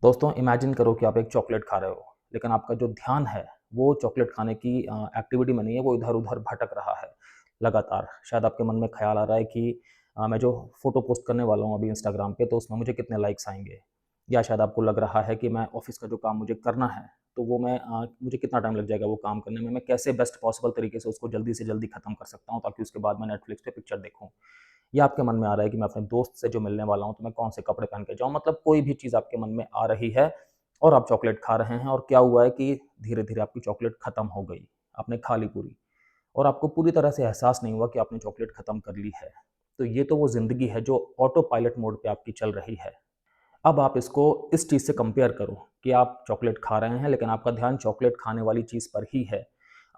दोस्तों इमेजिन करो कि आप एक चॉकलेट खा रहे हो, लेकिन आपका जो ध्यान है वो चॉकलेट खाने की एक्टिविटी में नहीं है, वो इधर-उधर भटक रहा है लगातार। शायद आपके मन में ख़्याल आ रहा है कि मैं जो फ़ोटो पोस्ट करने वाला हूँ अभी इंस्टाग्राम पे तो उसमें मुझे कितने लाइक्स आएँगे। या शायद आपको लग रहा है कि मैं ऑफ़िस का जो काम मुझे करना है, तो वो मुझे कितना टाइम लग जाएगा वो काम करने में, मैं कैसे बेस्ट पॉसिबल तरीके से उसको जल्दी से जल्दी ख़त्म कर सकता हूँ ताकि उसके बाद मैं नेटफ्लिक्स पे पिक्चर देखूँ। या आपके मन में आ रहा है कि मैं अपने दोस्त से जो मिलने वाला हूँ, तो मैं कौन से कपड़े पहन के जाऊँ, मतलब कोई भी चीज़ आपके मन में आ रही है और आप चॉकलेट खा रहे हैं और क्या हुआ है कि धीरे-धीरे आपकी चॉकलेट खत्म हो गई, आपने खा ली पूरी और आपको पूरी तरह से एहसास नहीं हुआ कि आपने चॉकलेट खत्म कर ली है। तो ये तो वो ज़िंदगी है जो ऑटो पायलट मोड पे आपकी चल रही है। अब आप इसको इस चीज़ से कंपेयर करो कि आप चॉकलेट खा रहे हैं, लेकिन आपका ध्यान चॉकलेट खाने वाली चीज़ पर ही है।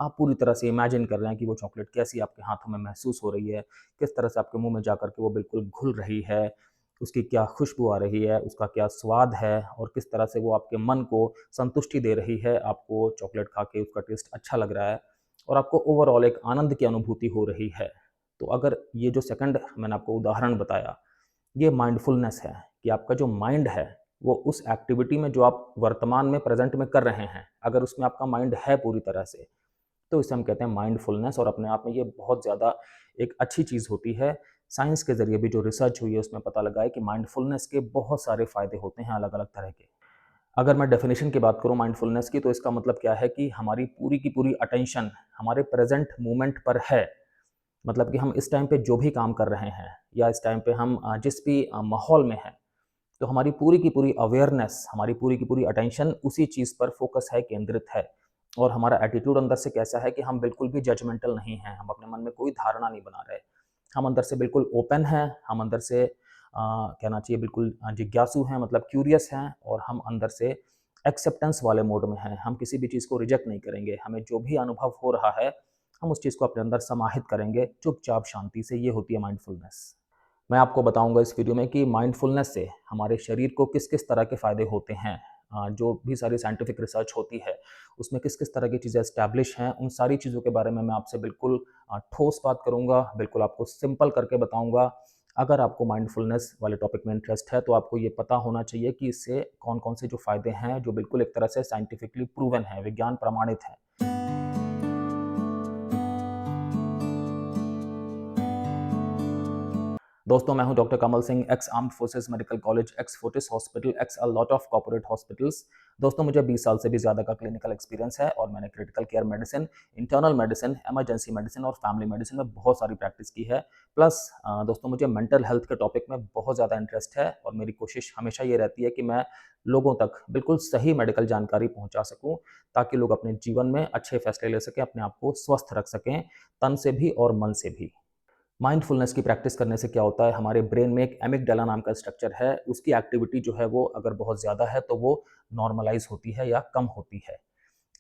आप पूरी तरह से इमेजिन कर रहे हैं कि वो चॉकलेट कैसी आपके हाथों में महसूस हो रही है, किस तरह से आपके मुँह में जाकर के वो बिल्कुल घुल रही है, उसकी क्या खुशबू आ रही है, उसका क्या स्वाद है और किस तरह से वो आपके मन को संतुष्टि दे रही है। आपको चॉकलेट खा के उसका टेस्ट अच्छा लग रहा है और आपको ओवरऑल एक आनंद की अनुभूति हो रही है। तो अगर ये जो सेकंड मैंने आपको उदाहरण बताया, ये माइंडफुलनेस है कि आपका जो माइंड है, वो उस एक्टिविटी में जो आप वर्तमान में प्रेज़ेंट में कर रहे हैं, अगर उसमें आपका माइंड है पूरी तरह से, तो इसे हम कहते हैं माइंडफुलनेस और अपने आप में ये बहुत ज़्यादा एक अच्छी चीज़ होती है। साइंस के ज़रिए भी जो रिसर्च हुई है, उसमें पता लगा है कि माइंडफुलनेस के बहुत सारे फ़ायदे होते हैं अलग-अलग तरह के। अगर मैं डेफ़िनिशन की बात करूँ माइंडफुलनेस की, तो इसका मतलब क्या है कि हमारी पूरी की पूरी अटेंशन हमारे प्रेज़ेंट मोमेंट पर है। मतलब कि हम इस टाइम पे जो भी काम कर रहे हैं या इस टाइम पे हम जिस भी माहौल में हैं, तो हमारी पूरी की पूरी अवेयरनेस, हमारी पूरी की पूरी अटेंशन उसी चीज़ पर फ़ोकस है, केंद्रित है। और हमारा एटीट्यूड अंदर से कैसा है कि हम बिल्कुल भी जजमेंटल नहीं हैं, हम अपने मन में कोई धारणा नहीं बना रहे। हम अंदर से बिल्कुल ओपन हैं, हम अंदर से कहना चाहिए बिल्कुल जिज्ञासु हैं, मतलब क्यूरियस हैं और हम अंदर से एक्सेप्टेंस वाले मोड में हैं। हम किसी भी चीज़ को रिजेक्ट नहीं करेंगे, हमें जो भी अनुभव हो रहा है, हम उस चीज़ को अपने अंदर समाहित करेंगे, चुपचाप शांति से। ये होती है माइंडफुलनेस। मैं आपको बताऊँगा इस वीडियो में कि माइंडफुलनेस से हमारे शरीर को किस-किस तरह के फ़ायदे होते हैं। जो भी सारी साइंटिफिक रिसर्च होती है, उसमें किस-किस तरह की चीज़ें एस्टैब्लिश हैं, उन सारी चीज़ों के बारे में मैं आपसे बिल्कुल ठोस बात करूँगा, बिल्कुल आपको सिंपल करके बताऊँगा। अगर आपको माइंडफुलनेस वाले टॉपिक में इंटरेस्ट है, तो आपको ये पता होना चाहिए कि इससे कौन-कौन से जो फ़ायदे हैं, जो बिल्कुल एक तरह से साइंटिफिकली प्रूवन हैं, विज्ञान प्रमाणित हैं। दोस्तों, मैं हूं doctor Kamal Singh, x armed forces medical college, x Fortis hospital, x a lot of corporate hospitals. दोस्तों, मुझे 20 साल से भी ज़्यादा का क्लिनिकल एक्सपीरियंस है और मैंने critical care medicine, internal medicine, emergency medicine और फैमिली मेडिसिन में बहुत सारी प्रैक्टिस की है। प्लस दोस्तों, मुझे मेंटल हेल्थ के टॉपिक में बहुत ज़्यादा इंटरेस्ट है और मेरी कोशिश हमेशा ये रहती है कि मैं लोगों तक बिल्कुल सही मेडिकल जानकारी पहुँचा सकूँ, ताकि लोग अपने जीवन में अच्छे फैसले ले सकें, अपने आप को स्वस्थ रख सकें, तन से भी और मन से भी। माइंडफुलनेस की प्रैक्टिस करने से क्या होता है, हमारे ब्रेन में एक एमिगडाला नाम का स्ट्रक्चर है, उसकी एक्टिविटी जो है वो अगर बहुत ज़्यादा है तो वो नॉर्मलाइज़ होती है या कम होती है।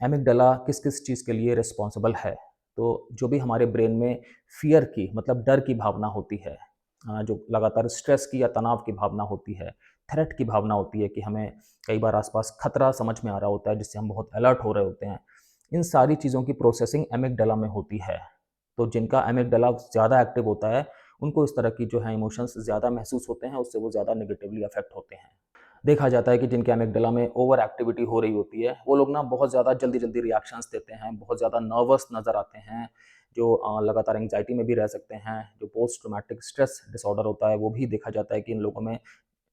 एमिगडाला किस-किस चीज़ के लिए रिस्पॉन्सिबल है? तो जो भी हमारे ब्रेन में फ़ियर की, मतलब डर की भावना होती है, जो लगातार स्ट्रेस की या तनाव की भावना होती है, थ्रेट की भावना होती है कि हमें कई बार आस-पास खतरा समझ में आ रहा होता है जिससे हम बहुत अलर्ट हो रहे होते हैं। इन सारी चीज़ों की प्रोसेसिंग एमिगडाला में होती है। तो जिनका एमिगडाला ज़्यादा एक्टिव होता है, उनको इस तरह की जो है इमोशंस ज़्यादा महसूस होते हैं, उससे वो ज़्यादा नेगेटिवली अफ़ेक्ट होते हैं। देखा जाता है कि जिनके एमिगडाला में ओवर एक्टिविटी हो रही होती है, वो लोग ना बहुत ज़्यादा जल्दी-जल्दी रिएक्शंस देते हैं, बहुत ज़्यादा नर्वस नज़र आते हैं, जो लगातार एंग्ज़ायटी में भी रह सकते हैं, जो पोस्ट ट्रॉमेटिक स्ट्रेस डिसऑर्डर होता है, वो भी देखा जाता है कि इन लोगों में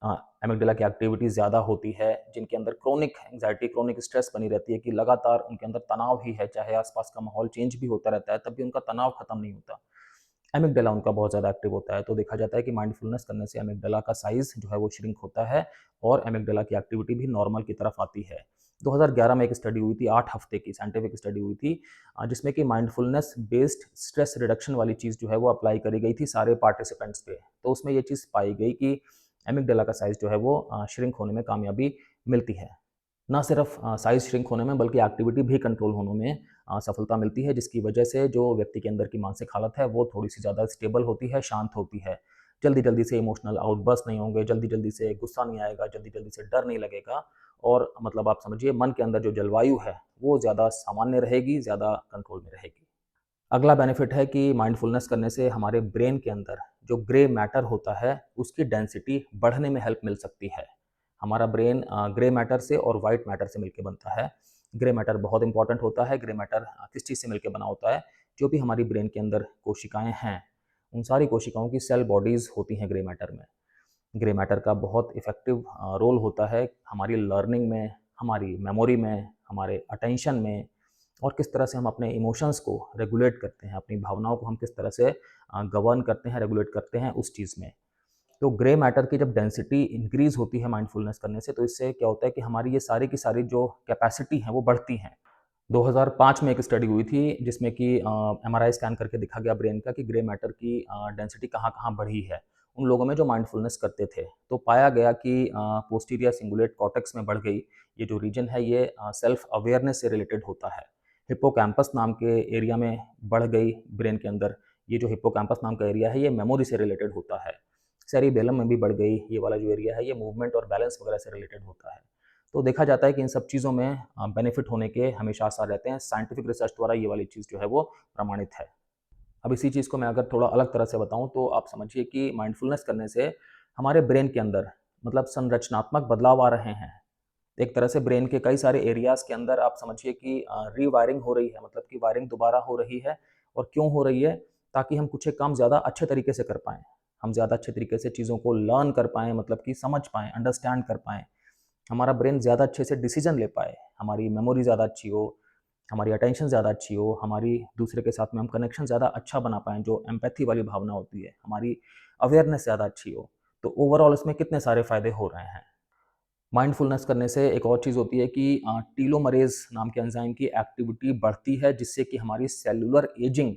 एमिगडाला की एक्टिविटी ज़्यादा होती है, जिनके अंदर क्रोनिक एंग्ज़ायटी, क्रोनिक स्ट्रेस बनी रहती है कि लगातार उनके अंदर तनाव ही है, चाहे आस-पास का माहौल चेंज भी होता रहता है, तब भी उनका तनाव खत्म नहीं होता। एमिगडाला उनका बहुत ज़्यादा एक्टिव होता है, तो देखा जाता है कि माइंडफुलनेस करने से एमिगडाला का साइज़ जो है वो श्रिंक होता है और एमिगडाला की एक्टिविटी भी नॉर्मल की तरफ आती है। 2011 में एक स्टडी हुई थी, 8 हफ्ते की साइंटिफिक स्टडी हुई थी, जिसमें कि माइंडफुलनेस बेस्ड स्ट्रेस रिडक्शन वाली चीज़ जो है वो अप्लाई करी गई थी सारे पार्टिसिपेंट्स पे। तो उसमें ये चीज़ पाई गई कि एमिगडाला का साइज़ जो है वो श्रिंक होने में कामयाबी मिलती है। ना सिर्फ साइज़ श्रिंक होने में, बल्कि एक्टिविटी भी कंट्रोल होने में सफलता मिलती है, जिसकी वजह से जो व्यक्ति के अंदर की मानसिक हालत है वो थोड़ी-सी ज़्यादा स्टेबल होती है, शांत होती है। जल्दी-जल्दी से इमोशनल आउटबर्स्ट नहीं होंगे, जल्दी-जल्दी से गुस्सा नहीं आएगा, जल्दी-जल्दी से डर नहीं लगेगा और मतलब आप समझिए मन के अंदर जो जलवायु है, वो ज़्यादा सामान्य रहेगी, ज़्यादा कंट्रोल में रहेगी। अगला बेनिफिट है कि माइंडफुलनेस करने से हमारे ब्रेन के अंदर जो ग्रे मैटर होता है, उसकी डेंसिटी बढ़ने में हेल्प मिल सकती है। हमारा ब्रेन ग्रे मैटर से और वाइट मैटर से मिलकर बनता है। ग्रे मैटर बहुत इंपॉर्टेंट होता है। ग्रे मैटर किस चीज़ से मिलकर बना होता है? जो भी हमारी ब्रेन के अंदर कोशिकाएं हैं, उन सारी कोशिकाओं की सेल बॉडीज़ होती हैं ग्रे मैटर में। ग्रे मैटर का बहुत इफ़ेक्टिव रोल होता है हमारी लर्निंग में, हमारी मेमोरी में, हमारे अटेंशन में, और किस तरह से हम अपने इमोशंस को रेगुलेट करते हैं, अपनी भावनाओं को हम किस तरह से गवर्न करते हैं, रेगुलेट करते हैं उस चीज़ में। तो ग्रे मैटर की जब डेंसिटी इंक्रीज़ होती है माइंडफुलनेस करने से, तो इससे क्या होता है कि हमारी ये सारी की सारी जो कैपेसिटी है वो बढ़ती हैं। 2005 में एक स्टडी हुई थी जिसमें कि एमआरआई स्कैन करके देखा गया ब्रेन का कि ग्रे मैटर की डेंसिटी कहाँ-कहाँ बढ़ी है, उन लोगों में जो माइंडफुलनेस करते थे। तो पाया गया कि पोस्टीरियर सिंगुलेट कॉर्टेक्स में बढ़ गई। ये जो रीजन है ये सेल्फ अवेयरनेस से रिलेटेड होता है। हिप्पोकैम्पस नाम के एरिया में बढ़ गई ब्रेन के अंदर। ये जो हिप्पोकैम्पस नाम का एरिया है ये मेमोरी से रिलेटेड होता है। सेरिबेलम में भी बढ़ गई। ये वाला जो एरिया है ये मूवमेंट और बैलेंस वगैरह से रिलेटेड होता है। तो देखा जाता है कि इन सब चीज़ों में बेनिफिट होने के हमेशा आसार रहते हैं। साइंटिफिक रिसर्च द्वारा ये वाली चीज़ जो है वो प्रमाणित है। अब इसी चीज़ को मैं अगर थोड़ा अलग तरह से बताऊँ तो आप समझिए कि माइंडफुलनेस करने से हमारे ब्रेन के अंदर मतलब संरचनात्मक बदलाव आ रहे हैं। एक तरह से ब्रेन के कई सारे एरियाज़ के अंदर आप समझिए कि रीवायरिंग हो रही है, मतलब कि वायरिंग दोबारा हो रही है। और क्यों हो रही है? ताकि हम कुछ एक काम ज़्यादा अच्छे तरीके से कर पाएँ। हम ज़्यादा अच्छे तरीके से चीज़ों को लर्न कर पाएँ, मतलब कि समझ पाएँ, अंडरस्टैंड कर पाएँ। हमारा ब्रेन ज़्यादा अच्छे से डिसीजन ले पाए, हमारी मेमोरी ज़्यादा अच्छी हो, हमारी अटेंशन ज़्यादा अच्छी हो, हमारी दूसरे के साथ में हम कनेक्शन ज़्यादा अच्छा बना पाएँ, जो एम्पैथी वाली भावना होती है, हमारी अवेयरनेस ज़्यादा अच्छी हो। तो ओवरऑल इसमें कितने सारे फ़ायदे हो रहे हैं। माइंडफुलनेस करने से एक और चीज़ होती है कि टीलोमरेज़ नाम के एंजाइम की एक्टिविटी बढ़ती है, जिससे कि हमारी सेलुलर एजिंग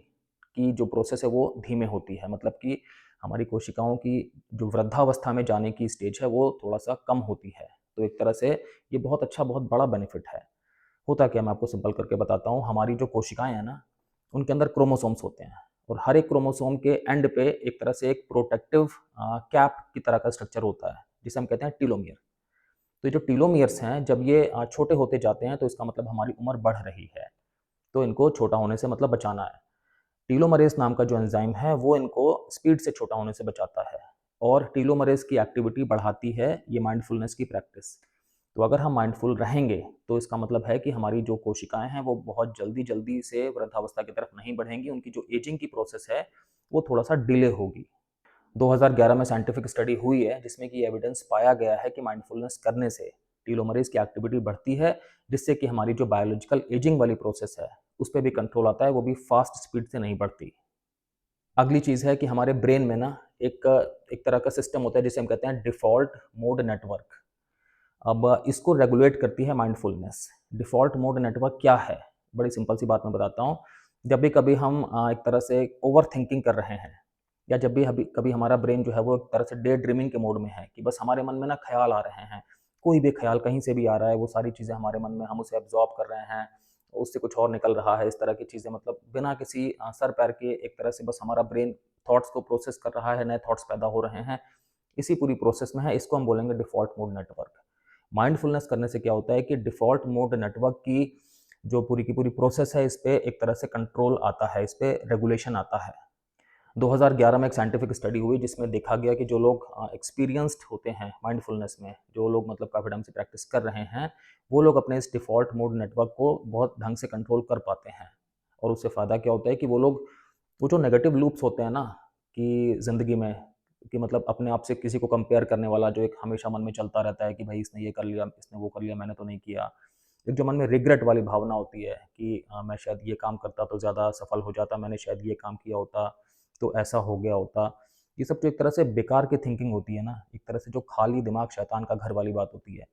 की जो प्रोसेस है वो धीमे होती है। मतलब कि हमारी कोशिकाओं की जो वृद्धावस्था में जाने की स्टेज है वो थोड़ा-सा कम होती है। तो एक तरह से ये बहुत अच्छा, बहुत बड़ा बेनिफिट है। होता क्या है मैं आपको सिंपल करके बताता हूँ। हमारी जो कोशिकाएँ हैं ना, उनके अंदर क्रोमोसोम्स होते हैं और हर एक क्रोमोसोम के एंड पे एक तरह से एक प्रोटेक्टिव कैप की तरह का स्ट्रक्चर होता है, जिसे हम कहते हैं टीलोमियर। तो ये जो टीलोमियर्स हैं, जब ये छोटे होते जाते हैं तो इसका मतलब हमारी उम्र बढ़ रही है। तो इनको छोटा होने से मतलब बचाना है। टीलोमरेज़ नाम का जो एंजाइम है वो इनको स्पीड से छोटा होने से बचाता है और टीलोमरेज़ की एक्टिविटी बढ़ाती है ये माइंडफुलनेस की प्रैक्टिस। तो अगर हम माइंडफुल रहेंगे तो इसका मतलब है कि हमारी जो कोशिकाएँ हैं वो बहुत जल्दी-जल्दी से वृद्धावस्था की तरफ नहीं बढ़ेंगी, उनकी जो एजिंग की प्रोसेस है वो थोड़ा-सा डिले होगी। 2011 में साइंटिफिक स्टडी हुई है जिसमें कि एविडेंस पाया गया है कि माइंडफुलनेस करने से टीलोमरेज़ की एक्टिविटी बढ़ती है, जिससे कि हमारी जो बायोलॉजिकल एजिंग वाली प्रोसेस है, उस पे भी कंट्रोल आता है, वो भी फास्ट स्पीड से नहीं बढ़ती। अगली चीज़ है कि हमारे ब्रेन में ना एक एक तरह का सिस्टम होता है जिसे हम कहते हैं डिफ़ॉल्ट मोड नेटवर्क। अब इसको रेगुलेट करती है माइंडफुलनेस। डिफ़ॉल्ट मोड नेटवर्क क्या है? बड़ी सिंपल सी बात मैं बताता हूँ। जब भी कभी हम एक तरह से ओवरथिंकिंग कर रहे हैं या जब भी कभी हमारा ब्रेन जो है वो एक तरह से डे ड्रीमिंग के मोड में है कि बस हमारे मन में ना ख़्याल आ रहे हैं। कोई भी ख़्याल कहीं से भी आ रहा है, वो सारी चीज़ें हमारे मन में हम उसे एब्ज़ॉर्ब कर रहे हैं, उससे कुछ और निकल रहा है, इस तरह की चीज़ें मतलब बिना किसी सर-पैर के एक तरह से बस हमारा ब्रेन थॉट्स को प्रोसेस कर रहा है, नए थॉट्स पैदा हो रहे हैं। इसी पूरी प्रोसेस में है, इसको हम बोलेंगे डिफ़ॉल्ट मोड नेटवर्क। माइंडफुलनेस करने से क्या होता है कि डिफ़ॉल्ट मोड नेटवर्क की जो पूरी की पूरी प्रोसेस है, इस पे एक तरह से कंट्रोल आता है, इस पे रेगुलेशन आता है। 2011 में एक साइंटिफिक स्टडी हुई जिसमें देखा गया कि जो लोग एक्सपीरियंस्ड होते हैं माइंडफुलनेस में, जो लोग मतलब काफ़ी टाइम से प्रैक्टिस कर रहे हैं, वो लोग अपने इस डिफ़ॉल्ट मोड नेटवर्क को बहुत ढंग से कंट्रोल कर पाते हैं। और उससे फ़ायदा क्या होता है कि वो लोग वो जो नेगेटिव लूप्स होते हैं ना कि ज़िंदगी में कि मतलब अपने आप से किसी को कंपेयर करने वाला जो एक हमेशा मन में चलता रहता है कि भाई इसने ये कर लिया, इसने वो कर लिया, मैंने तो नहीं किया। एक जो मन में रिग्रेट वाली भावना होती है कि मैं शायद ये काम करता तो ज़्यादा सफल हो जाता, मैंने शायद ये काम किया होता तो ऐसा हो गया होता। ये सब जो एक तरह से बेकार की थिंकिंग होती है ना, एक तरह से जो खाली दिमाग शैतान का घर वाली बात होती है।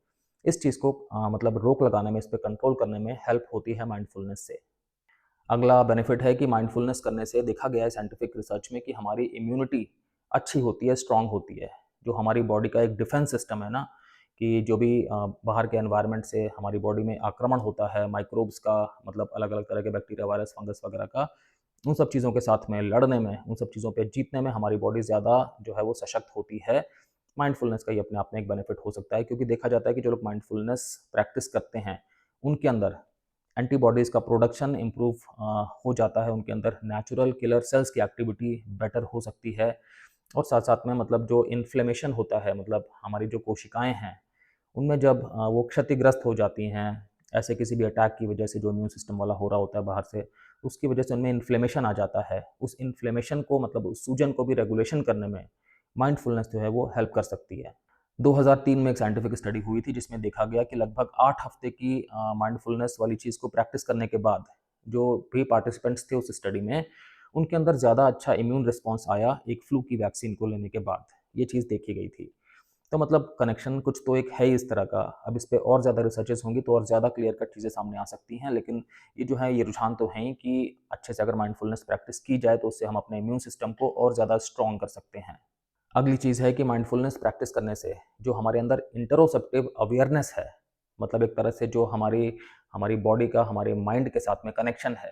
इस चीज़ को मतलब रोक लगाने में, इस पे कंट्रोल करने में हेल्प होती है माइंडफुलनेस से। अगला बेनिफिट है कि माइंडफुलनेस करने से देखा गया है साइंटिफिक रिसर्च में कि हमारी इम्यूनिटी अच्छी होती है, स्ट्रांग होती है। जो हमारी बॉडी का एक डिफेंस सिस्टम है ना, कि जो भी बाहर के एनवायरनमेंट से हमारी बॉडी में आक्रमण होता है, माइक्रोब्स का मतलब अलग-अलग तरह के बैक्टीरिया, वायरस, फंगस वगैरह का, उन सब चीज़ों के साथ में लड़ने में, उन सब चीज़ों पे जीतने में हमारी बॉडी ज़्यादा जो है वो सशक्त होती है। माइंडफुलनेस का ये अपने आप में एक बेनिफिट हो सकता है क्योंकि देखा जाता है कि जो लोग माइंडफुलनेस प्रैक्टिस करते हैं, उनके अंदर एंटीबॉडीज़ का प्रोडक्शन इम्प्रूव हो जाता है, उनके अंदर नेचुरल किलर सेल्स की एक्टिविटी बेटर हो सकती है और साथ-साथ में मतलब जो इन्फ्लेमेशन होता है, मतलब हमारी जो कोशिकाएँ हैं, उनमें जब वो क्षतिग्रस्त हो जाती हैं, ऐसे किसी भी अटैक की वजह से जो इम्यून सिस्टम वाला हो रहा होता है बाहर से, उसकी वजह से उनमें इन्फ्लेमेशन आ जाता है। उस इन्फ्लेमेशन को मतलब उस सूजन को भी रेगुलेशन करने में माइंडफुलनेस जो है वो हेल्प कर सकती है। 2003 में एक साइंटिफिक स्टडी हुई थी जिसमें देखा गया कि लगभग 8 हफ्ते की माइंडफुलनेस वाली चीज़ को प्रैक्टिस करने के बाद जो भी पार्टिसिपेंट्स थे उस स्टडी में, उनके अंदर ज़्यादा अच्छा इम्यून रिस्पॉन्स आया एक फ्लू की वैक्सीन को लेने के बाद। ये चीज़ देखी गई थी। तो मतलब कनेक्शन कुछ तो एक है ही इस तरह का। अब इस पे और ज़्यादा रिसर्चेज़ होंगी तो और ज़्यादा क्लियर कट चीज़ें सामने आ सकती हैं। लेकिन ये जो है ये रुझान तो हैं ही कि अच्छे से अगर माइंडफुलनेस प्रैक्टिस की जाए तो उससे हम अपने इम्यून सिस्टम को और ज़्यादा स्ट्रॉन्ग कर सकते हैं। अगली चीज़ है कि माइंडफुलनेस प्रैक्टिस करने से जो हमारे अंदर इंटरोसेप्टिव अवेयरनेस है, मतलब एक तरह से जो हमारी हमारी बॉडी का हमारे माइंड के साथ में कनेक्शन है,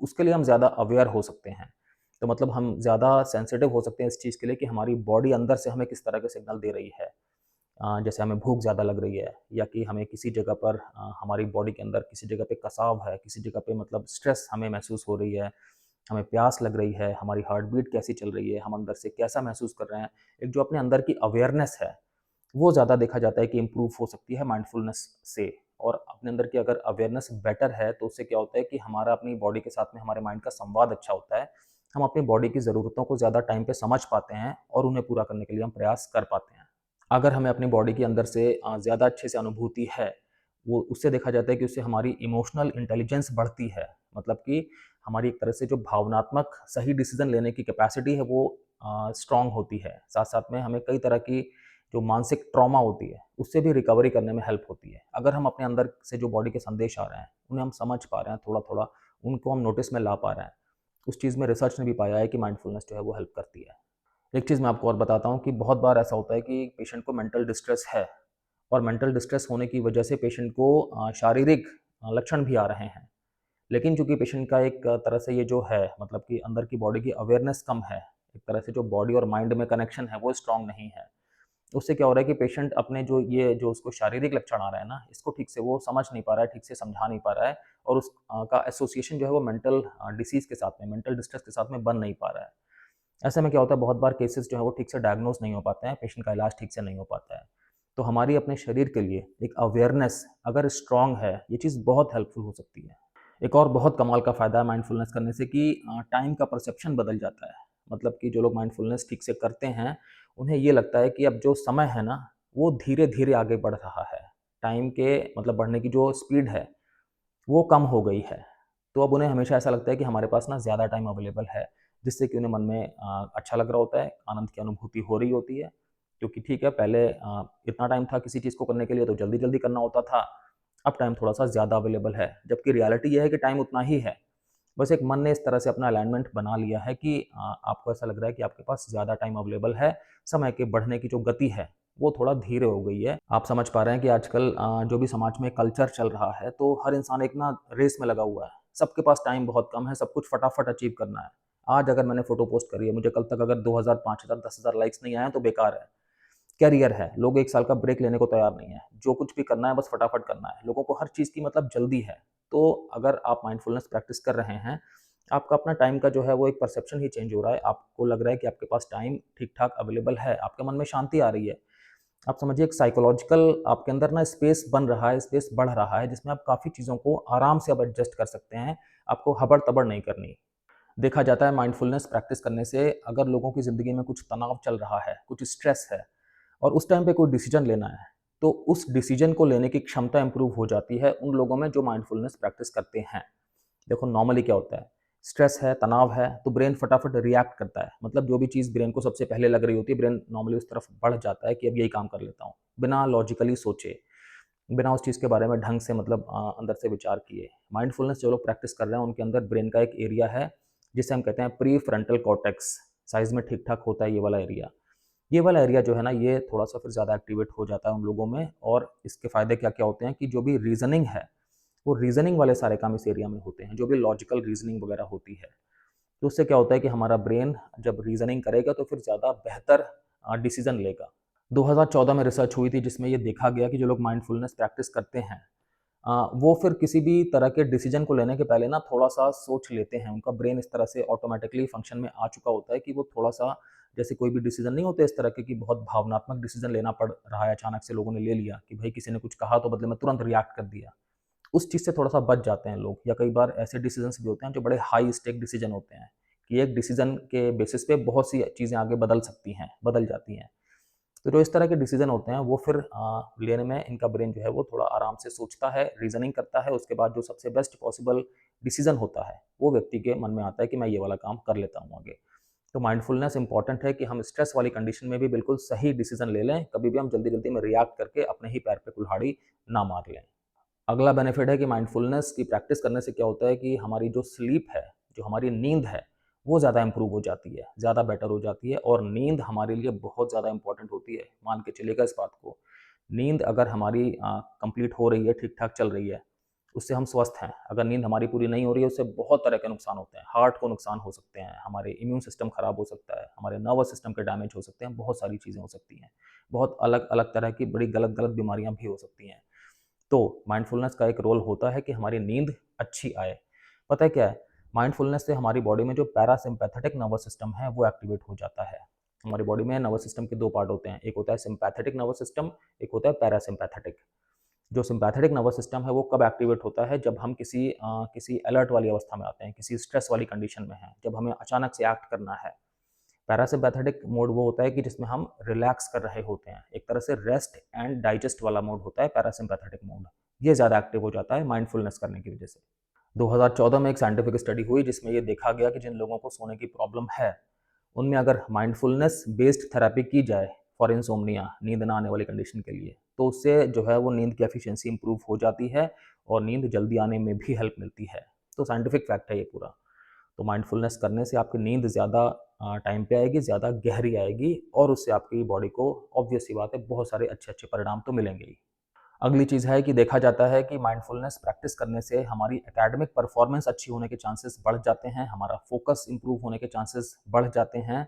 उसके लिए हम ज़्यादा अवेयर हो सकते हैं। तो मतलब हम ज़्यादा सेंसिटिव हो सकते हैं इस चीज़ के लिए कि हमारी बॉडी अंदर से हमें किस तरह के सिग्नल दे रही है। जैसे हमें भूख ज़्यादा लग रही है या कि हमें किसी जगह पर हमारी बॉडी के अंदर किसी जगह पे कसाव है, किसी जगह पे मतलब स्ट्रेस हमें महसूस हो रही है, हमें प्यास लग रही है, हमारी हार्ट बीट कैसी चल रही है, हम अंदर से कैसा महसूस कर रहे हैं। एक जो अपने अंदर की अवेयरनेस है, वो ज़्यादा देखा जाता है कि इम्प्रूव हो सकती है माइंडफुलनेस से। और अपने अंदर की अगर अवेयरनेस बेटर है तो उससे क्या होता है कि हमारा अपनी बॉडी के साथ में हमारे माइंड का संवाद अच्छा होता है। हम अपनी बॉडी की ज़रूरतों को ज़्यादा टाइम पे समझ पाते हैं और उन्हें पूरा करने के लिए हम प्रयास कर पाते हैं। अगर हमें अपनी बॉडी के अंदर से ज़्यादा अच्छे से अनुभूति है, वो उससे देखा जाता है कि उससे हमारी इमोशनल इंटेलिजेंस बढ़ती है। मतलब कि हमारी एक तरह से जो भावनात्मक सही डिसीज़न लेने की कैपेसिटी है वो स्ट्रॉन्ग होती है। साथ-साथ में हमें कई तरह की जो मानसिक ट्रॉमा होती है, उससे भी रिकवरी करने में हेल्प होती है। अगर हम अपने अंदर से जो बॉडी के संदेश आ रहे हैं, उन्हें हम समझ पा रहे हैं थोड़ा-थोड़ा, उनको हम नोटिस में ला पा रहे हैं। उस चीज़ में रिसर्च ने भी पाया है कि माइंडफुलनेस जो है वो हेल्प करती है। एक चीज़ मैं आपको और बताता हूँ कि बहुत बार ऐसा होता है कि पेशेंट को मेंटल डिस्ट्रेस है और मेंटल डिस्ट्रेस होने की वजह से पेशेंट को शारीरिक लक्षण भी आ रहे हैं। लेकिन चूँकि पेशेंट का एक तरह से ये जो है मतलब कि अंदर की बॉडी की अवेयरनेस कम है, एक तरह से जो बॉडी और माइंड में कनेक्शन है वो स्ट्रॉन्ग नहीं है। उससे क्या हो रहा है कि पेशेंट अपने जो ये जो उसको शारीरिक लक्षण आ रहा है ना, इसको ठीक से वो समझ नहीं पा रहा है, ठीक से समझा नहीं पा रहा है और उस का एसोसिएशन जो है वो मेंटल डिसीज़ के साथ में, मेंटल डिस्ट्रेस के साथ में बन नहीं पा रहा है। ऐसे में क्या होता है बहुत बार केसेस जो है वो ठीक से डायग्नोज नहीं हो पाते हैं, पेशेंट का इलाज ठीक से नहीं हो पाता है। तो हमारी अपने शरीर के लिए एक अवेयरनेस अगर स्ट्रॉन्ग है, ये चीज़ बहुत हेल्पफुल हो सकती है। एक और बहुत कमाल का फ़ायदा है माइंडफुलनेस करने से कि टाइम का परसेप्शन बदल जाता है। मतलब कि जो लोग माइंडफुलनेस ठीक से करते हैं, उन्हें ये लगता है कि अब जो समय है ना, वो धीरे-धीरे आगे बढ़ रहा है। टाइम के मतलब बढ़ने की जो स्पीड है, वो कम हो गई है। तो अब उन्हें हमेशा ऐसा लगता है कि हमारे पास ना ज़्यादा टाइम अवेलेबल है, जिससे कि उन्हें मन में अच्छा लग रहा होता है, आनंद की अनुभूति हो रही होती है। क्योंकि ठीक है, पहले इतना टाइम था किसी चीज़ को करने के लिए तो जल्दी-जल्दी करना होता था, अब टाइम थोड़ा-सा ज़्यादा अवेलेबल है। जबकि रियलिटी ये है कि टाइम उतना ही है, बस एक मन ने इस तरह से अपना अलाइनमेंट बना लिया है कि आपको ऐसा लग रहा है कि आपके पास ज़्यादा टाइम अवेलेबल है, समय के बढ़ने की जो गति है, वो थोड़ा धीरे हो गई है। आप समझ पा रहे हैं कि आजकल जो भी समाज में कल्चर चल रहा है, तो हर इंसान एक ना रेस में लगा हुआ है। सबके पास टाइम बहुत कम है, सब कुछ फटाफट अचीव करना है। आज अगर मैंने फ़ोटो पोस्ट करी है, मुझे कल तक अगर 2000, 5000, 10,000 लाइक्स नहीं आए हैं, तो बेकार है। करियर है, लोग 1 साल का ब्रेक लेने को तैयार नहीं है। जो कुछ भी करना है बस फटाफट करना है। लोगों को हर चीज़ की मतलब जल्दी है। तो अगर आप माइंडफुलनेस प्रैक्टिस कर रहे हैं, आपका अपना टाइम का जो है वो एक परसेप्शन ही चेंज हो रहा है। आपको लग रहा है कि आपके पास टाइम ठीक-ठाक अवेलेबल है, आपके मन में शांति आ रही है। आप समझिए एक साइकोलॉजिकल आपके अंदर ना स्पेस बन रहा है, स्पेस बढ़ रहा है जिसमें आप काफ़ी चीज़ों को आराम से अब एडजस्ट कर सकते हैं। आपको हबड़-तबड़ नहीं करनी। देखा जाता है माइंडफुलनेस प्रैक्टिस करने से अगर लोगों की ज़िंदगी में कुछ तनाव चल रहा है, कुछ स्ट्रेस है और उस टाइम पे कोई डिसीजन लेना है, तो उस डिसीजन को लेने की क्षमता इंप्रूव हो जाती है उन लोगों में जो माइंडफुलनेस प्रैक्टिस करते हैं। देखो नॉर्मली क्या होता है, स्ट्रेस है, तनाव है, तो ब्रेन फटाफट रिएक्ट करता है। मतलब जो भी चीज़ ब्रेन को सबसे पहले लग रही होती है, ब्रेन नॉर्मली उस तरफ बढ़ जाता है कि अब यही काम कर लेता हूँ, बिना लॉजिकली सोचे, बिना उस चीज़ के बारे में ढंग से मतलब अंदर से विचार किए। माइंडफुलनेस जो लोग प्रैक्टिस कर रहे हैं, उनके अंदर ब्रेन का एक एरिया है, जिसे हम कहते हैं प्री फ्रंटल कॉर्टेक्स, साइज़ में ठीक-ठाक होता है ये वाला एरिया। ये वाला एरिया जो है ना, ये थोड़ा-सा फिर ज़्यादा एक्टिवेट हो जाता है उन लोगों में और इसके फ़ायदे क्या-क्या होते हैं कि जो भी रीज़निंग है, वो रीज़निंग वाले सारे काम इस एरिया में होते हैं, जो भी लॉजिकल रीज़निंग वगैरह होती है। तो उससे क्या होता है कि हमारा ब्रेन जब रीज़निंग करेगा तो फिर ज़्यादा बेहतर डिसीज़न लेगा। 2014 में रिसर्च हुई थी जिसमें ये देखा गया कि जो लोग माइंडफुलनेस प्रैक्टिस करते हैं वो फिर किसी भी तरह के डिसीजन को लेने के पहले ना थोड़ा-सा सोच लेते हैं। उनका ब्रेन इस तरह से ऑटोमैटिकली फंक्शन में आ चुका होता है कि वो थोड़ा-सा जैसे कोई भी डिसीज़न नहीं होते इस तरह के कि बहुत भावनात्मक डिसीज़न लेना पड़ रहा है, अचानक से लोगों ने ले लिया कि भाई किसी ने कुछ कहा तो बदले में तुरंत रिएक्ट कर दिया। उस चीज़ से थोड़ा-सा बच जाते हैं लोग, या कई बार ऐसे डिसीज़न्स भी होते हैं जो बड़े हाई स्टेक डिसीज़न होते हैं, कि एक डिसीज़न के बेसिस पे बहुत सी चीज़ें आगे बदल सकती हैं, बदल जाती हैं। तो जो इस तरह के डिसीज़न होते हैं वो फिर लेने में इनका ब्रेन जो है वो थोड़ा आराम से सोचता है, रीज़निंग करता है, उसके बाद जो सबसे बेस्ट पॉसिबल डिसीज़न होता है, वो व्यक्ति के मन में आता है कि मैं ये वाला काम कर लेता हूँ आगे। तो माइंडफुलनेस इंपॉर्टेंट है कि हम स्ट्रेस वाली कंडीशन में भी बिल्कुल सही डिसीज़न ले लें, कभी भी हम जल्दी-जल्दी में रिएक्ट करके अपने ही पैर पे कुल्हाड़ी ना मार लें। अगला बेनिफिट है कि माइंडफुलनेस की प्रैक्टिस करने से क्या होता है कि हमारी जो स्लीप है, जो हमारी नींद है, वो ज़्यादा इम्प्रूव हो जाती है, ज़्यादा बेटर हो जाती है, और नींद हमारे लिए बहुत ज़्यादा इम्पोर्टेंट होती है। मान के चलिएगा इस बात को, नींद अगर हमारी कंप्लीट हो रही है, ठीक-ठाक चल रही है, उससे हम स्वस्थ हैं। अगर नींद हमारी पूरी नहीं हो रही है, उससे बहुत तरह के नुकसान होते हैं। हार्ट को नुकसान हो सकते हैं, हमारे इम्यून सिस्टम खराब हो सकता है, हमारे नर्वस सिस्टम के डैमेज हो सकते हैं, बहुत सारी चीज़ें हो सकती हैं। बहुत अलग-अलग तरह की बड़ी गलत-गलत बीमारियाँ भी हो सकती हैं। तो माइंडफुलनेस का एक रोल होता है कि हमारी नींद अच्छी आए। पता है क्या है? माइंडफुलनेस से हमारी बॉडी में जो पैरासिम्पैथेटिक नर्वस सिस्टम है, वो एक्टिवेट हो जाता है। हमारी बॉडी में नर्वस सिस्टम के 2 पार्ट होते हैं। एक होता है सिम्पैथेटिक नर्वस सिस्टम, एक होता है पैरासिम्पैथेटिक। जो सिम्पैथेटिक नर्वस सिस्टम है, वो कब एक्टिवेट होता है? जब हम किसी अलर्ट वाली अवस्था में आते हैं, किसी स्ट्रेस वाली कंडीशन में हैं, जब हमें अचानक से एक्ट करना है। पैरासिम्पैथेटिक मोड वो होता है कि जिसमें हम रिलैक्स कर रहे होते हैं। एक तरह से रेस्ट एंड डाइजेस्ट वाला मोड होता है पैरासिम्पैथेटिक मोड। ये ज़्यादा एक्टिव हो जाता है माइंडफुलनेस करने की वजह से। 2014 में एक साइंटिफिक स्टडी हुई जिसमें ये देखा गया कि जिन लोगों को सोने की प्रॉब्लम है, उनमें अगर माइंडफुलनेस बेस्ड थेरेपी की जाए फॉर इंसोम्निया, नींद ना आने वाली कंडीशन के लिए, तो उससे जो है वो नींद की एफिशिएंसी इंप्रूव हो जाती है और नींद जल्दी आने में भी हेल्प मिलती है। तो साइंटिफिक फैक्ट है ये पूरा। तो माइंडफुलनेस करने से आपकी नींद ज़्यादा टाइम पे आएगी, ज़्यादा गहरी आएगी, और उससे आपकी बॉडी को ऑब्वियस सी बात है बहुत सारे अच्छे-अच्छे परिणाम तो मिलेंगे ही। अगली चीज़ है कि देखा जाता है कि माइंडफुलनेस प्रैक्टिस करने से हमारी एकेडमिक परफॉर्मेंस अच्छी होने के चांसेस बढ़ जाते हैं, हमारा फोकस इंप्रूव होने के चांसेस बढ़ जाते हैं।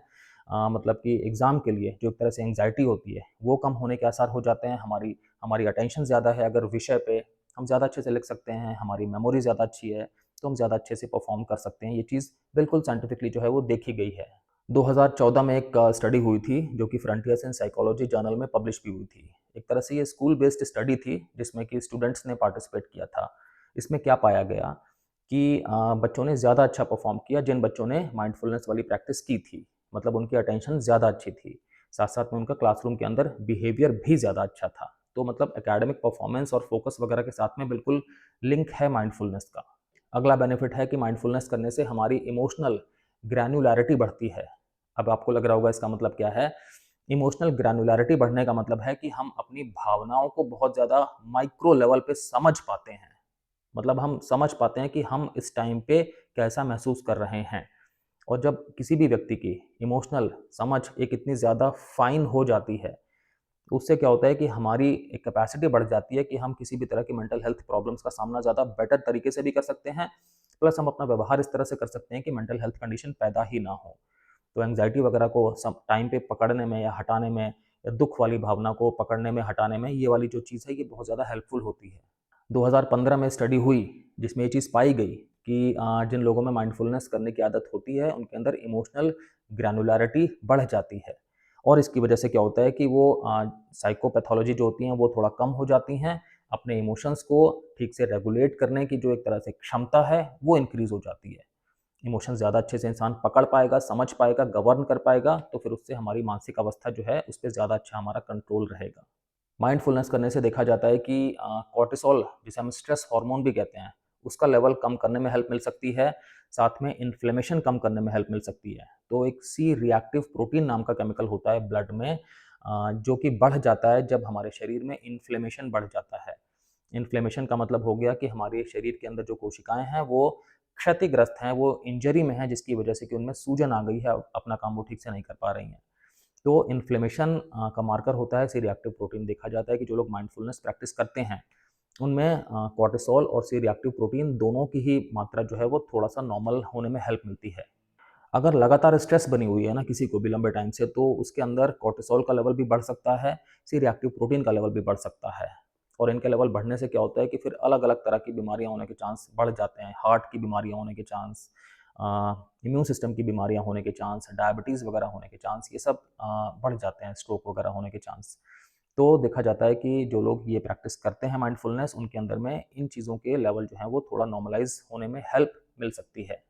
मतलब कि एग्ज़ाम के लिए जो एक तरह से एंग्जायटी होती है, वो कम होने के आसार हो जाते हैं। हमारी हमारी अटेंशन ज़्यादा है अगर विषय पे, हम ज़्यादा अच्छे से लिख सकते हैं, हमारी मेमोरी ज़्यादा अच्छी है, तो हम ज़्यादा अच्छे से परफॉर्म कर सकते हैं। ये चीज़ बिल्कुल साइंटिफिकली जो है वो देखी गई है। 2014 में एक स्टडी हुई थी जो कि फ्रंटियर्स इन साइकोलॉजी जर्नल में पब्लिश भी हुई थी। एक तरह से ये स्कूल बेस्ड स्टडी थी जिसमें कि स्टूडेंट्स ने पार्टिसिपेट किया था। इसमें क्या पाया गया कि बच्चों ने ज़्यादा अच्छा परफॉर्म किया जिन बच्चों ने माइंडफुलनेस वाली प्रैक्टिस की थी। मतलब उनकी अटेंशन ज़्यादा अच्छी थी। साथ-साथ में उनका क्लासरूम के अंदर बिहेवियर भी ज़्यादा अच्छा था। तो मतलब एकेडमिक परफॉर्मेंस और फोकस वगैरह के साथ में बिल्कुल लिंक है माइंडफुलनेस का। अगला बेनिफिट है कि माइंडफुलनेस करने से हमारी इमोशनल ग्रैन्युलैरिटी बढ़ती है। अब आपको लग रहा होगा इसका मतलब क्या है? इमोशनल ग्रैन्युलैरिटी बढ़ने का मतलब है कि हम अपनी भावनाओं को बहुत ज़्यादा माइक्रो लेवल पे समझ पाते हैं। मतलब हम समझ पाते हैं कि हम इस टाइम पे कैसा महसूस कर रहे हैं। और जब किसी भी व्यक्ति की इमोशनल समझ एक इतनी ज़्यादा फाइन हो जाती है, तो उससे क्या होता है कि हमारी एक कैपेसिटी बढ़ जाती है कि हम किसी भी तरह की मेंटल हेल्थ प्रॉब्लम्स का सामना ज़्यादा बेटर तरीके से भी कर सकते हैं। प्लस हम अपना व्यवहार इस तरह से कर सकते हैं कि मेंटल हेल्थ कंडीशन पैदा ही ना हो। तो एंग्जायटी वगैरह को सम टाइम पे पकड़ने में या हटाने में, या दुःख वाली भावना को पकड़ने में, हटाने में, ये वाली जो चीज़ है ये बहुत ज़्यादा हेल्पफुल होती है। 2015 में स्टडी हुई जिसमें ये चीज़ पाई गई कि जिन लोगों में माइंडफुलनेस करने की आदत होती है उनके अंदर इमोशनल ग्रैन्युलैरिटी बढ़ जाती है। और इसकी वजह से क्या होता है कि वो साइकोपैथोलॉजी जो होती हैं वो थोड़ा कम हो जाती हैं। अपने इमोशंस को ठीक से रेगुलेट करने की जो एक तरह से क्षमता है वो इंक्रीज़ हो जाती है। इमोशन ज़्यादा अच्छे से इंसान पकड़ पाएगा, समझ पाएगा, गवर्न कर पाएगा, तो फिर उससे हमारी मानसिक अवस्था जो है, उस पे ज़्यादा अच्छा हमारा कंट्रोल रहेगा। माइंडफुलनेस करने से देखा जाता है कि कॉर्टिसोल जिसे हम स्ट्रेस हार्मोन भी कहते हैं, उसका लेवल कम करने में हेल्प मिल सकती है, साथ में इन्फ्लेमेशन कम करने में हेल्प मिल सकती है। तो एक सी रिएक्टिव प्रोटीन नाम का केमिकल होता है ब्लड में, जो कि बढ़ जाता है जब हमारे शरीर में इन्फ्लेमेशन बढ़ जाता है। इन्फ्लेमेशन का मतलब हो गया कि हमारे शरीर के अंदर जो कोशिकाएँ हैं वो क्षतिग्रस्त हैं, वो इंजरी में हैं जिसकी वजह से कि उनमें सूजन आ गई है, अपना काम वो ठीक से नहीं कर पा रही हैं। तो इन्फ्लेमेशन का मार्कर होता है सी रिएक्टिव प्रोटीन। देखा जाता है कि जो लोग माइंडफुलनेस प्रैक्टिस करते हैं, उनमें कॉर्टिसोल और सी रिएक्टिव प्रोटीन दोनों की ही मात्रा जो है वो थोड़ा-सा नॉर्मल होने में हेल्प मिलती है। अगर लगातार स्ट्रेस बनी हुई है ना किसी को भी लंबे टाइम से, तो उसके अंदर कॉर्टिसोल का लेवल भी बढ़ सकता है, सी रिएक्टिव प्रोटीन का लेवल भी बढ़ सकता है। और इनके लेवल बढ़ने से क्या होता है कि फिर अलग-अलग तरह की बीमारियाँ होने के चांस बढ़ जाते हैं। हार्ट की बीमारियाँ होने के चांस, इम्यून सिस्टम की बीमारियां होने के चांस, डायबिटीज़ वगैरह होने के चांस, ये सब बढ़ जाते हैं, स्ट्रोक वगैरह होने के चांस। तो देखा जाता है कि जो लोग ये प्रैक्टिस करते हैं माइंडफुलनेस, उनके अंदर में इन चीज़ों के लेवल जो हैं वो थोड़ा नॉर्मलाइज़ होने में हेल्प मिल सकती है।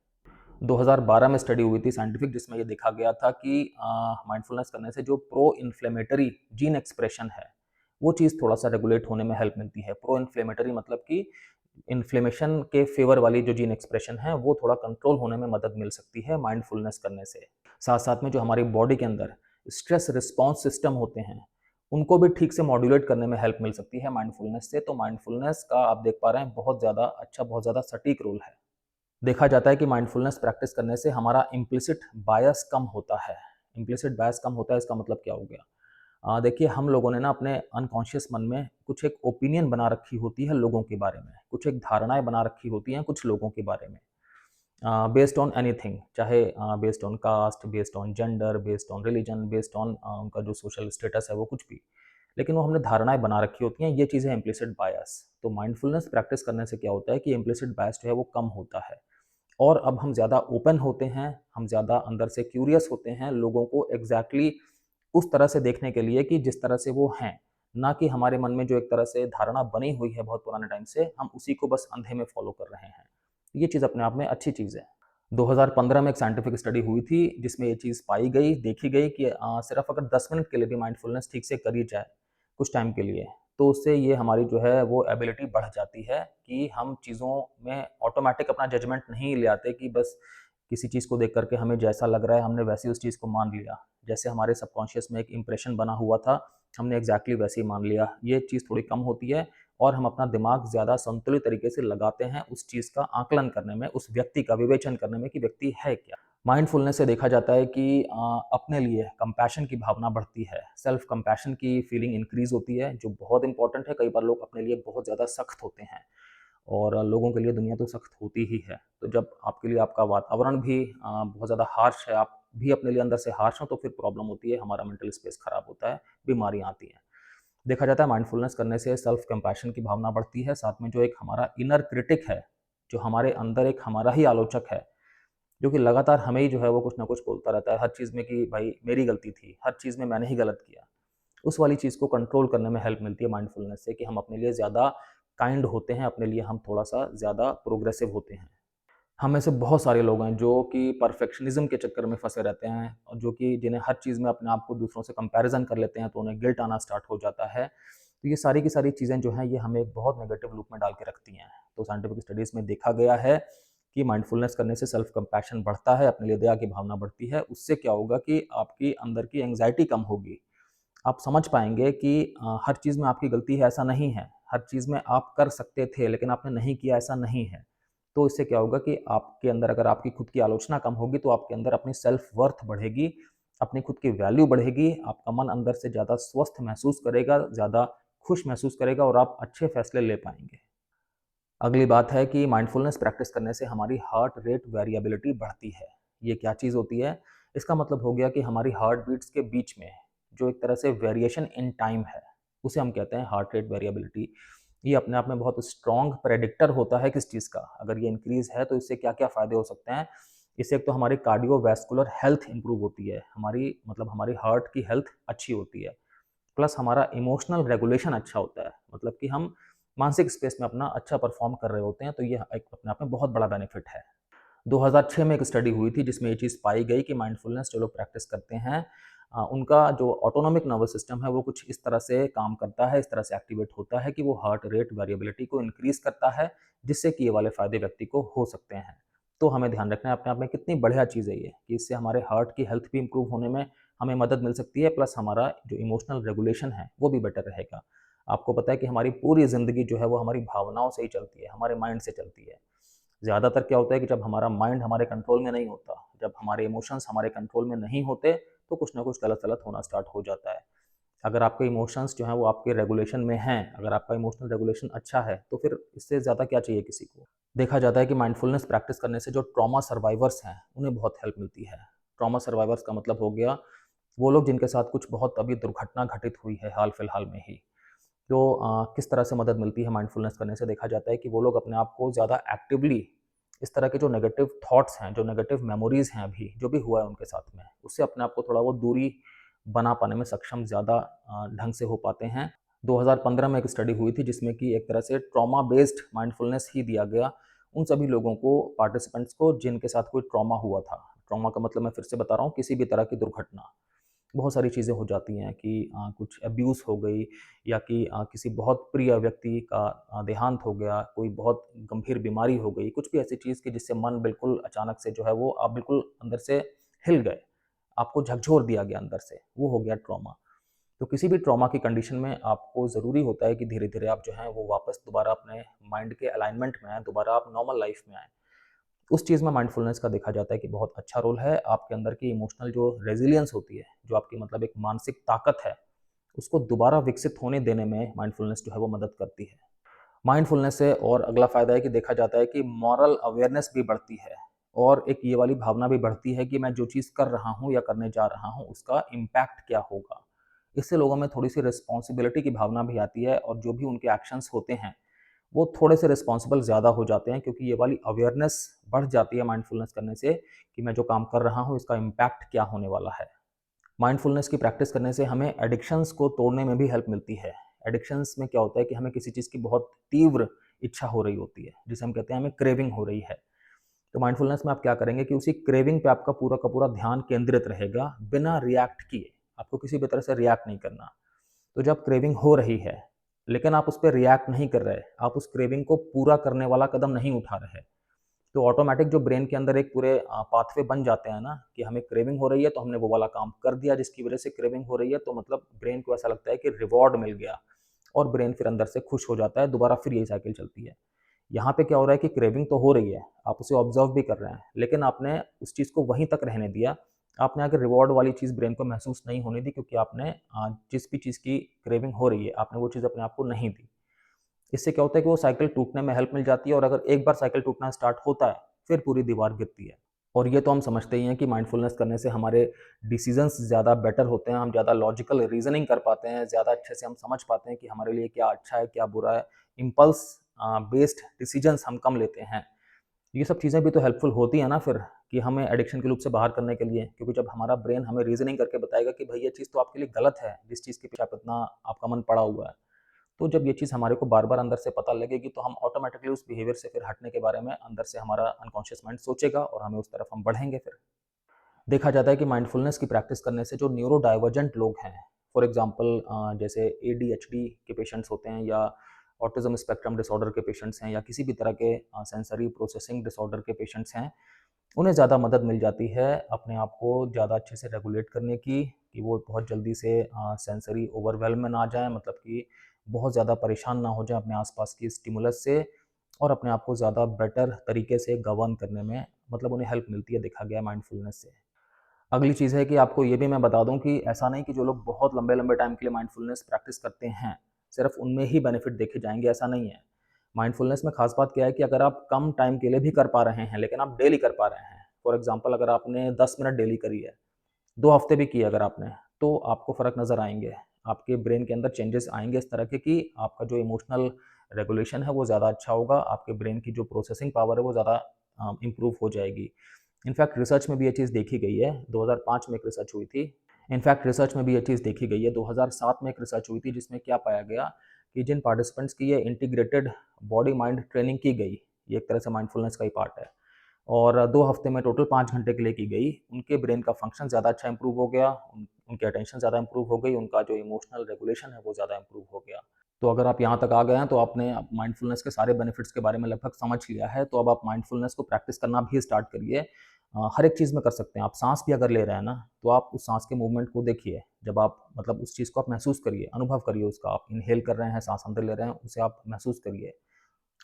2012 में स्टडी हुई थी साइंटिफिक, जिसमें ये देखा गया था कि माइंडफुलनेस करने से जो प्रो इन्फ्लेमेटरी जीन एक्सप्रेशन है, वो चीज़ थोड़ा-सा रेगुलेट होने में हेल्प मिलती है। प्रो इन्फ्लेमेटरी मतलब कि इन्फ्लेमेशन के फ़ेवर वाली जो जीन एक्सप्रेशन है, वो थोड़ा कंट्रोल होने में मदद मिल सकती है माइंडफुलनेस करने से। साथ-साथ में जो हमारी बॉडी के अंदर स्ट्रेस रिस्पॉन्स सिस्टम होते हैं, उनको भी ठीक से मॉड्यूलेट करने में हेल्प मिल सकती है माइंडफुलनेस से। तो माइंडफुलनेस का आप देख पा रहे हैं बहुत ज़्यादा अच्छा, बहुत ज़्यादा सटीक रोल है। देखा जाता है कि माइंडफुलनेस प्रैक्टिस करने से हमारा इम्प्लिसिट बायस कम होता है। इम्प्लिसिट बायस कम होता है, इसका मतलब क्या हो गया? देखिए, हम लोगों ने ना अपने अनकॉन्शियस मन में कुछ एक ओपिनियन बना रखी होती है लोगों के बारे में, कुछ एक धारणाएँ बना रखी होती हैं कुछ लोगों के बारे में। बेस्ड ऑन एनीथिंग, चाहे based on caste, based on gender, based on religion, based on उनका जो सोशल स्टेटस है वो कुछ भी। लेकिन वो हमने धारणाएँ बना रखी होती हैं, ये चीज़ है इम्प्लिसिट बायस। तो माइंडफुलनेस प्रैक्टिस करने से क्या होता है कि इम्प्लिसिट बायस जो है वो कम होता है। और अब हम ज़्यादा ओपन होते हैं, हम ज़्यादा अंदर से क्यूरियस होते हैं लोगों को एग्ज़ैक्टली उस तरह से देखने के लिए कि जिस तरह से वो हैं, ना कि हमारे मन में जो एक तरह से धारणा बनी हुई है बहुत पुराने टाइम से, हम उसी को बस अंधे में फ़ॉलो कर रहे हैं। ये चीज़ अपने आप में अच्छी चीज़ है। 2015 में एक साइंटिफिक स्टडी हुई थी, जिसमें ये चीज़ पाई गई, देखी गई कि सिर्फ़ अगर 10 मिनट के लिए भी माइंडफुलनेस ठीक से करी जाए, कुछ टाइम के लिए, तो उससे ये हमारी जो है वो एबिलिटी बढ़ जाती है कि हम चीज़ों में ऑटोमैटिक अपना जजमेंट नहीं ले आते कि बस किसी चीज़ को देख कर के हमें जैसा लग रहा है, हमने वैसे ही उस चीज़ को मान लिया। जैसे हमारे सबकॉन्शियस में एक इम्प्रेशन बना हुआ था, हमने एग्ज़ैक्टली वैसे ही मान लिया। ये चीज़ थोड़ी कम होती है और हम अपना दिमाग ज़्यादा संतुलित तरीके से लगाते हैं उस चीज़ का आकलन करने में, उस व्यक्ति का विवेचन करने में कि व्यक्ति है क्या। माइंडफुलनेस से देखा जाता है कि अपने लिए कंपैशन की भावना बढ़ती है, सेल्फ कंपैशन की फीलिंग इंक्रीज़ होती है, जो बहुत इंपॉर्टेंट है। कई बार लोग अपने लिए बहुत ज़्यादा सख्त होते हैं और लोगों के लिए दुनिया तो सख्त होती ही है। तो जब आपके लिए आपका वातावरण भी बहुत ज़्यादा हार्श है, आप भी अपने लिए अंदर से हार्श हो, तो फिर प्रॉब्लम होती है, हमारा मेंटल स्पेस खराब होता है, बीमारियाँ आती हैं। देखा जाता है माइंडफुलनेस करने से सेल्फ कंपैशन की भावना बढ़ती है, साथ में जो एक हमारा इनर क्रिटिक है, जो हमारे अंदर एक हमारा ही आलोचक है, जो कि लगातार हमें ही जो है वो कुछ ना कुछ बोलता रहता है हर चीज़ में कि भाई मेरी गलती थी, हर चीज़ में मैंने ही गलत किया। उस वाली चीज़ को कंट्रोल करने में हेल्प मिलती है माइंडफुलनेस से कि हम अपने लिए ज़्यादा काइंड होते हैं, अपने लिए हम थोड़ा-सा ज़्यादा प्रोग्रेसिव होते हैं। हम में से बहुत सारे लोग हैं जो कि परफेक्शनिज़्म के चक्कर में फँसे रहते हैं और जो कि जिन्हें हर चीज़ में अपने आप को दूसरों से कंपैरिज़न कर लेते हैं, तो उन्हें गिल्ट आना स्टार्ट हो जाता है। तो ये सारी की सारी चीज़ें जो हैं, ये हमें एक बहुत नेगेटिव लूप में डाल के रखती हैं। तो साइंटिफिक स्टडीज़ में देखा गया है कि माइंडफुलनेस करने से सेल्फ कंपैशन बढ़ता है, अपने लिए दया की भावना बढ़ती है। उससे क्या होगा कि आपकी अंदर की एंग्ज़ायटी कम होगी। आप समझ पाएँगे कि हर चीज़ में आपकी गलती है ऐसा नहीं है। हर चीज़ में आप कर सकते थे लेकिन आपने नहीं किया ऐसा नहीं है। तो इससे क्या होगा कि आपके अंदर अगर आपकी खुद की आलोचना कम होगी तो आपके अंदर अपनी सेल्फ वर्थ बढ़ेगी, अपनी खुद की वैल्यू बढ़ेगी, आपका मन अंदर से ज़्यादा स्वस्थ महसूस करेगा, ज़्यादा खुश महसूस करेगा और आप अच्छे फैसले ले पाएँगे। अगली बात है कि माइंडफुलनेस प्रैक्टिस करने से हमारी हार्ट रेट वेरिएबिलिटी बढ़ती है। ये क्या चीज़ होती है? इसका मतलब हो गया कि हमारी हार्ट बीट्स के बीच में जो एक तरह से वेरिएशन इन टाइम है, उसे हम कहते हैं हार्ट रेट वेरिएबिलिटी। ये अपने आप में बहुत स्ट्रॉन्ग प्रेडिक्टर होता है किस चीज़ का। अगर ये इंक्रीज़ है तो इससे क्या-क्या फ़ायदे हो सकते हैं? इससे एक तो हमारी कार्डियोवैस्कुलर हेल्थ इंप्रूव होती है। हमारी मतलब हमारी हार्ट की हेल्थ अच्छी होती है। प्लस हमारा इमोशनल रेगुलेशन अच्छा होता है, मतलब कि हम मानसिक स्पेस में अपना अच्छा परफॉर्म कर रहे होते हैं, तो ये एक अपने आप में बहुत बड़ा बेनिफिट है। 2006 में एक स्टडी हुई थी जिसमें ये चीज़ पाई गई कि माइंडफुलनेस जो लोग प्रैक्टिस करते हैं, उनका जो ऑटोनॉमिक नर्वस सिस्टम है वो कुछ इस तरह से काम करता है, इस तरह से एक्टिवेट होता है कि वो हार्ट रेट वेरिएबिलिटी को इंक्रीज़ करता है, जिससे कि ये वाले फ़ायदे व्यक्ति को हो सकते हैं। तो हमें ध्यान रखना है अपने आप में कितनी बढ़िया चीज़ है ये, कि इससे हमारे हार्ट की हेल्थ भी इम्प्रूव होने में हमें मदद मिल सकती है, प्लस हमारा जो इमोशनल रेगुलेशन है वो भी बेटर रहेगा। आपको पता है कि हमारी पूरी ज़िंदगी जो है वो हमारी भावनाओं से ही चलती है, हमारे माइंड से चलती है। ज़्यादातर क्या होता है कि जब हमारा माइंड हमारे कंट्रोल में नहीं होता, जब हमारे इमोशंस हमारे कंट्रोल में नहीं होते, तो कुछ ना कुछ गलत-गलत होना स्टार्ट हो जाता है। अगर आपके इमोशंस जो हैं वो आपके रेगुलेशन में हैं, अगर आपका इमोशनल रेगुलेशन अच्छा है, तो फिर इससे ज़्यादा क्या चाहिए किसी को। देखा जाता है कि माइंडफुलनेस प्रैक्टिस करने से जो ट्रॉमा सर्वाइवर्स हैं, उन्हें बहुत हेल्प मिलती है। ट्रॉमा सर्वाइवर्स का मतलब हो गया, वो लोग जिनके साथ कुछ बहुत अभी दुर्घटना घटित हुई है हाल-फिलहाल में ही। तो किस तरह से मदद मिलती है माइंडफुलनेस करने से देखा जाता है कि वो लोग अपने आप को ज़्यादा एक्टिवली इस तरह के जो नेगेटिव थॉट्स हैं, जो नेगेटिव मेमोरीज़ हैं अभी, जो भी हुआ है उनके साथ में, उससे अपने आप को थोड़ा बहुत दूरी बना पाने में सक्षम ज़्यादा ढंग से हो पाते हैं। 2015 में एक स्टडी हुई थी जिसमें कि एक तरह से ट्रॉमा बेस्ड माइंडफुलनेस ही दिया गया उन सभी लोगों को, पार्टिसिपेंट्स को, जिनके साथ कोई ट्रॉमा हुआ था। ट्रॉमा का मतलब मैं फिर से बता रहा हूँ, किसी भी तरह की दुर्घटना। बहुत सारी चीज़ें हो जाती हैं कि कुछ अब्यूज़ हो गई या कि किसी बहुत प्रिय व्यक्ति का देहांत हो गया, कोई बहुत गंभीर बीमारी हो गई, कुछ भी ऐसी चीज़ कि जिससे मन बिल्कुल अचानक से जो है वो आप बिल्कुल अंदर से हिल गए, आपको झकझोर दिया गया अंदर से, वो हो गया ट्रॉमा। तो किसी भी ट्रॉमा की कंडीशन में आपको ज़रूरी होता है कि धीरे-धीरे आप जो हैं वो वापस दोबारा अपने माइंड के अलाइनमेंट में आएँ, दोबारा आप नॉर्मल लाइफ़ में आएँ। उस चीज़ में माइंडफुलनेस का देखा जाता है कि बहुत अच्छा रोल है। आपके अंदर की इमोशनल जो रेज़िलियंस होती है, जो आपकी मतलब एक मानसिक ताकत है, उसको दोबारा विकसित होने देने में माइंडफुलनेस जो है वो मदद करती है। माइंडफुलनेस से और अगला फ़ायदा है कि देखा जाता है कि मॉरल अवेयरनेस भी बढ़ती है और एक ये वाली भावना भी बढ़ती है कि मैं जो चीज़ कर रहा हूँ या करने जा रहा हूँ, उसका इम्पैक्ट क्या होगा। इससे लोगों में थोड़ी-सी रिस्पॉन्सिबिलिटी की भावना भी आती है और जो भी उनके एक्शंस होते हैं, वो थोड़े से रिस्पॉन्सिबल ज़्यादा हो जाते हैं, क्योंकि ये वाली अवेयरनेस बढ़ जाती है माइंडफुलनेस करने से कि मैं जो काम कर रहा हूँ, इसका इम्पैक्ट क्या होने वाला है। माइंडफुलनेस की प्रैक्टिस करने से हमें एडिक्शंस को तोड़ने में भी हेल्प मिलती है। एडिक्शंस में क्या होता है कि हमें किसी चीज़ की बहुत तीव्र इच्छा हो रही होती है, जिसे हम कहते हैं हमें क्रेविंग हो रही है। तो माइंडफुलनेस में आप क्या करेंगे कि उसी क्रेविंग पे आपका पूरा का पूरा ध्यान केंद्रित रहेगा, बिना रिएक्ट किए। आपको किसी भी तरह से रिएक्ट नहीं करना। तो जब क्रेविंग हो रही है, लेकिन आप उस पे रिएक्ट नहीं कर रहे, आप उस क्रेविंग को पूरा करने वाला कदम नहीं उठा रहे, तो ऑटोमैटिक जो ब्रेन के अंदर एक पूरे पाथवे बन जाते हैं ना कि हमें क्रेविंग हो रही है, तो हमने वो वाला काम कर दिया जिसकी वजह से क्रेविंग हो रही है, तो मतलब ब्रेन को ऐसा लगता है कि रिवॉर्ड मिल गया और ब्रेन फिर अंदर से खुश हो जाता है, दोबारा फिर यही साइकिल चलती है। यहाँ पे क्या हो रहा है कि क्रेविंग तो हो रही है, आप उसे ऑब्जर्व भी कर रहे हैं, लेकिन आपने उस चीज़ को वहीं तक रहने दिया। आपने आगे रिवॉर्ड वाली चीज़ ब्रेन को महसूस नहीं होने दी, क्योंकि आपने जिस भी चीज़ की क्रेविंग हो रही है, आपने वो चीज़ अपने आप को नहीं दी। इससे क्या होता है कि वो साइकिल टूटने में हेल्प मिल जाती है और अगर एक बार साइकिल टूटना स्टार्ट होता है, फिर पूरी दीवार गिरती है। और ये तो हम समझते ही हैं कि माइंडफुलनेस करने से हमारे डिसीजंस ज़्यादा बेटर होते हैं, हम ज़्यादा लॉजिकल रीज़निंग कर पाते हैं, ज़्यादा अच्छे से हम समझ पाते हैं कि हमारे लिए क्या अच्छा है, क्या बुरा है। इम्पल्स बेस्ड डिसीजंस हम कम लेते हैं। ये सब चीज़ें भी तो हेल्पफुल होती हैं ना फिर, कि हमें एडिक्शन के लूप से बाहर करने के लिए, क्योंकि जब हमारा ब्रेन हमें रीज़निंग करके बताएगा कि भाई ये चीज़ तो आपके लिए गलत है, जिस चीज़ के पीछे आप इतना आपका मन पड़ा हुआ है। तो जब ये चीज़ हमारे को बार-बार अंदर से पता लगेगी, तो हम ऑटोमैटिकली उस बिहेवियर से फिर हटने के बारे में अंदर से हमारा अनकॉन्शियस माइंड सोचेगा और हमें उस तरफ हम बढ़ेंगे फिर। देखा जाता है कि माइंडफुलनेस की प्रैक्टिस करने से जो न्यूरो डाइवर्जेंट लोग हैं, फॉर एग्जांपल जैसे एडीएचडी के पेशेंट्स होते हैं या ऑटिज्म स्पेक्ट्रम डिसऑर्डर के पेशेंट्स हैं या किसी भी तरह के सेंसरी प्रोसेसिंग डिसऑर्डर के पेशेंट्स हैं, उन्हें ज़्यादा मदद मिल जाती है अपने आप को ज़्यादा अच्छे से रेगुलेट करने की, कि वो बहुत जल्दी से सेंसरी ओवरवेल्म में ना जाएँ, मतलब कि बहुत ज़्यादा परेशान ना हो जाएँ अपने आस-पास की स्टिमुलस से, और अपने आप को ज़्यादा बेटर तरीके से गवर्न करने में मतलब उन्हें हेल्प मिलती है, देखा गया है माइंडफुलनेस से। अगली चीज़ है कि आपको ये भी मैं बता दूँ कि ऐसा नहीं कि जो लोग बहुत लंबे-लंबे टाइम के लिए माइंडफुलनेस प्रैक्टिस करते हैं, सिर्फ़ उनमें ही बेनिफिट देखे जाएँगे, ऐसा नहीं है। माइंडफुलनेस में ख़ास बात क्या है कि अगर आप कम टाइम के लिए भी कर पा रहे हैं, लेकिन आप डेली कर पा रहे हैं, फॉर एग्ज़ाम्पल अगर आपने 10 मिनट डेली करी है, 2 हफ़्ते भी की अगर आपने, तो आपको फ़र्क नज़र आएँगे। आपके ब्रेन के अंदर चेंजेस आएँगे इस तरह के कि आपका जो इमोशनल रेगुलेशन है वो ज़्यादा अच्छा होगा, आपके ब्रेन की जो प्रोसेसिंग पावर है वो ज़्यादा इम्प्रूव हो जाएगी। इनफैक्ट रिसर्च में भी ये चीज़ देखी गई है, 2005 में एक रिसर्च हुई थी। इनफैक्ट रिसर्च में भी ये चीज़ देखी गई है, 2007 में एक रिसर्च हुई थी जिसमें क्या पाया गया कि जिन पार्टिसिपेंट्स की ये इंटीग्रेटेड बॉडी माइंड ट्रेनिंग की गई, ये एक तरह से माइंडफुलनेस का ही पार्ट है, और 2 हफ्ते में टोटल 5 घंटे के लिए की गई, उनके ब्रेन का फंक्शन ज़्यादा अच्छा इंप्रूव हो गया, उनकी अटेंशन ज़्यादा इंप्रूव हो गई, उनका जो इमोशनल रेगुलेशन है वो ज़्यादा इंप्रूव हो गया। तो अगर आप यहाँ तक आ गए हैं तो आपने माइंडफुलनेस के सारे बेनिफिट्स के बारे में लगभग समझ लिया है, तो अब आप माइंडफुलनेस को प्रैक्टिस करना भी स्टार्ट करिए। हर एक चीज़ में कर सकते हैं, आप साँस भी अगर ले रहे हैं ना, तो आप उस साँस के मूवमेंट को देखिए। जब आप मतलब उस चीज़ को आप महसूस करिए, अनुभव करिए उसका, आप इन्हेल कर रहे हैं, साँस अंदर ले रहे हैं, उसे आप महसूस करिए।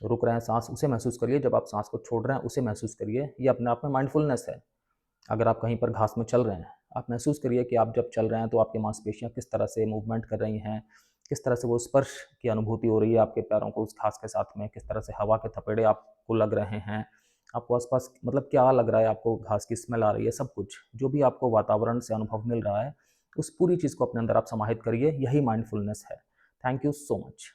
रुक रहे हैं साँस, उसे महसूस करिए, जब आप साँस को छोड़ रहे हैं, उसे महसूस करिए। ये अपने आप में माइंडफुलनेस है। अगर आप कहीं पर घास में चल रहे हैं, आप महसूस करिए कि आप जब चल रहे हैं तो आपकी मांसपेशियाँ किस तरह से मूवमेंट कर रही हैं, किस तरह से वो स्पर्श की अनुभूति हो रही है आपके पैरों को उस घास के साथ में, किस तरह से हवा के थपेड़े आपको लग रहे हैं, आपको आस-पास मतलब क्या लग रहा है, आपको घास की स्मेल आ रही है, सब कुछ। जो भी आपको वातावरण से अनुभव मिल रहा है, उस पूरी चीज़ को अपने अंदर आप समाहित करिए, यही माइंडफुलनेस है। Thank you so much.